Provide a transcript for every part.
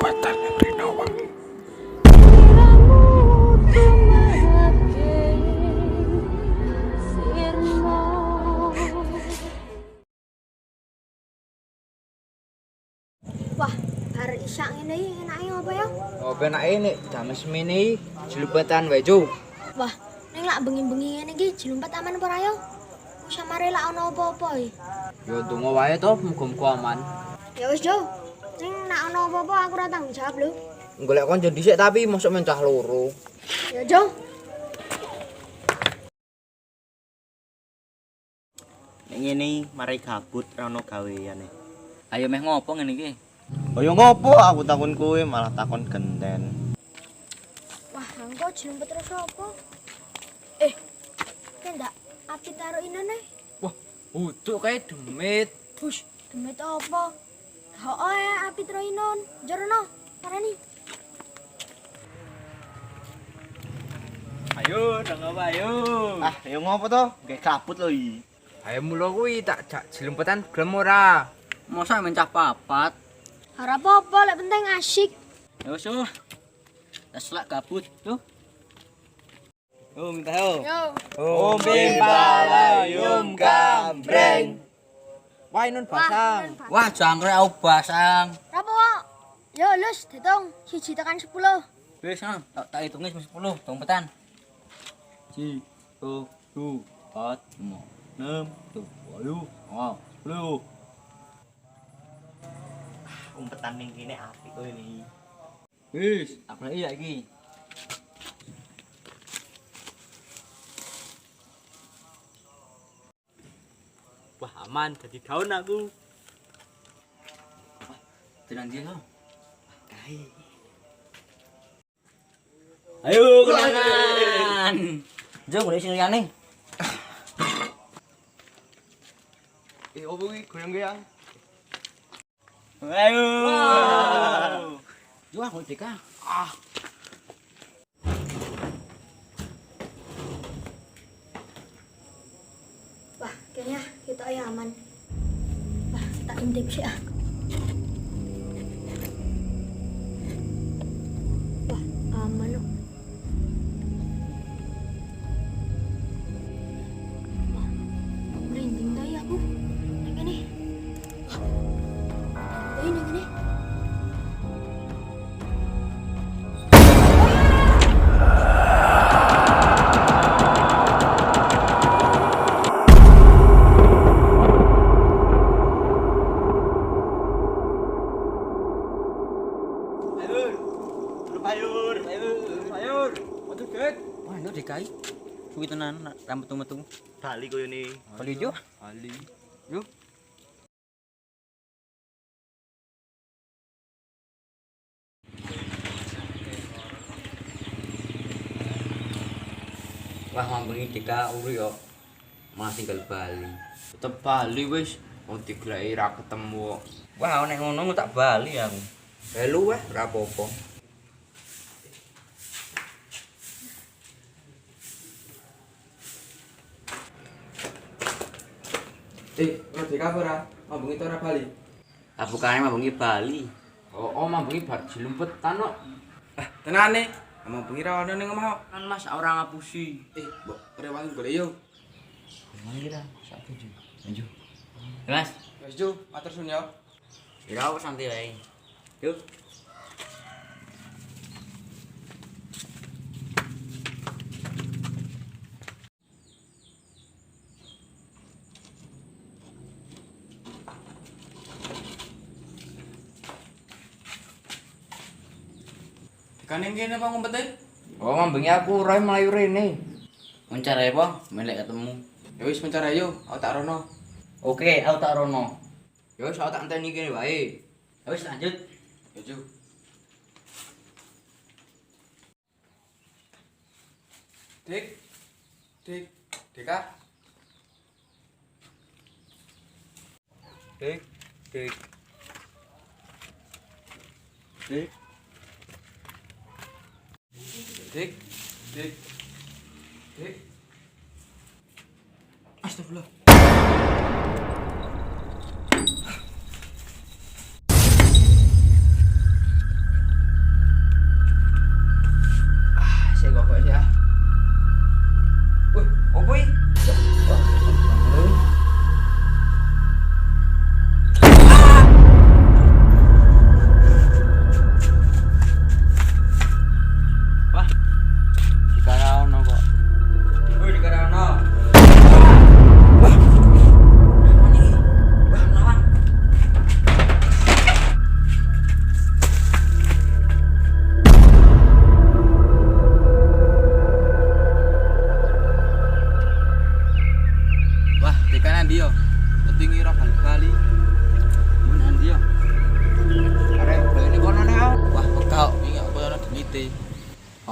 Jembatan yang Rina Wangi. Wah, hari isya ini enaknya apa ya? Oh, penak ini dames mini jelupatan wejo. Wah, ning lak bengi-bengi ngene iki jlumpet aman apa ora ya? Wis samare lak ono apa-apa e. Yo tunggu wae to, muga-muga aman. Ya wis, Jo. Ning nek ono apa-apa aku ora tanggung jawab lho. Golek konco dhisik tapi mosok mencah loro. Ya, Jo. Nek ngene mari gabut ra ono gaweane. Ayo meh ngopo ngene iki? Oh yo ngopo aku takon kowe malah takon genten. Wah, engko jlumpet terus apa? Kendak api taruh inene. Wah, uduk kae demit. Hush, demit apa? Hoo ya api taruh inon. Jorno, parani. Ayo, nang apa ayo? Ah, yo ngopo to? Kayak gabut lho iki. Ayo mulo kuwi tak jak jelumpetan gelem ora? Mosok mencah papat. Ora apa-apa, lek penting asyik. Ya wis yo. Tas lak gabut, tuh. Oh, minta yo. Yo. Om Bimpalayum Gambreng. Wah, nun basang. Wah, jangkrik au basang. Rapo, Wak? Yo, lus, ditung 1 tekan 10. Wis tak hitunge 10, dompetan. 1 2 4 5 6 7 8 9 10. Umpetan ning kene apik kowe iki. Wis, tak goleki ya iki. Wah, aman dadi daun aku. Tenan dia lo. Kae. Ayo kenangan. Jo golek sing liyane. Opo iki goyang-goyang? Ayo. Jo aku deka. Wah, kayaknya kita ya aman. Wah, tak intip sih ah. Wah, aman loh. Wah, merinding dah ya aku. Yang ini. Wah, ini gini. Sayur. Waduh, Dek. Wah, itu dekai. Suwi tenan rambut metu. Bali koyo ne. Bali jo. Bali. Yo. Wah, mambengi deka uri yo. Malah tinggal Bali. Tetep Bali wis. Wong digleki ra ketemu. Wah, nek ngono tak Bali aku. Helu weh, ra apa-apa. Ngerti kabar ora? Mambengi to ora Bali? Abukane mambengi Bali. Oh, mambengi bar jelumpetan kok. Tenane, mambengi ra ono ning omah. Kan Mas ora ngapusi. Mbok rewangi golek yo. Mangira sak tuju. Lanjut. Mas, Wis Jo, matur suwun yo. ira wis santai wae. Yuk. Dikane kene apa ngumpete? Oh, mambengi aku roe mlayu rene. Mencari apa? Melek ketemu. Ya wis mencara yo, aku tak rono. Oke, aku tak rono. Ya wis aku tak enteni kene wae. Wis lanjut. Ya Jo. Dik. Dik. Deka. Dik, dik. Dik. Dik. Dik. Dik. Astagfirullah.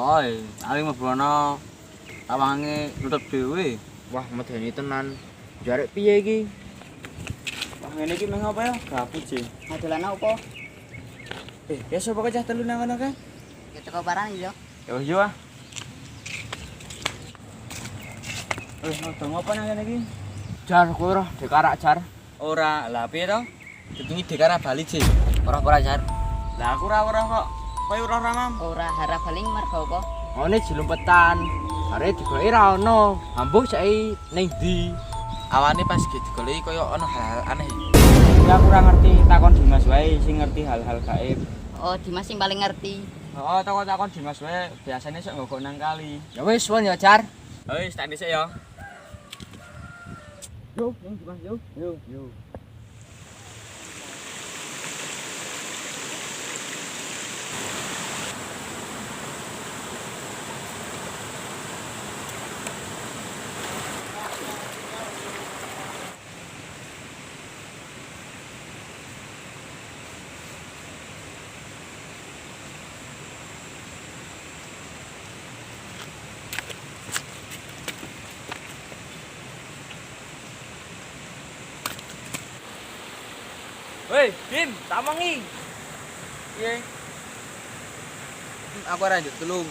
Oi, paling mebono tawange nutup dhewe. Wah, medeni tenan. Jarek piye iki? Wah, ngene iki meng apa ya? Gabut sih. Ngadolan apa? Ya sapa cah telu nang kono kan? Ya teko barang yo. Ya wis yo ah. Ngomong apa nang kene iki? Jar kowe ora dekarak jar. Ora, lah piye to? Ditungi dekara bali sih. Ora jar. Lah aku ora kok. Kowe ora Mam. Ora harap paling mergo apa? Ngene jilumpetan. Are digoleki ra ono. Ambuh saiki ning ndi? Awane pas digoleki koyo ono hal-hal aneh. Ya aku ora ngerti, takon Dimas wae sing ngerti hal-hal gaib. Oh, Dimas sing paling ngerti. Oh, takon Dimas wae biasane sok nggok nang kali. Ya wis suwun ya jar. Wis tak dhisik ya. Yo, Dimas yo. Yo. Woi, Bim, tak mangi. Piye? Aku ora njuk tulung.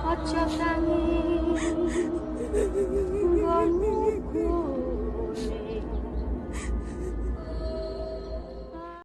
ojo nangis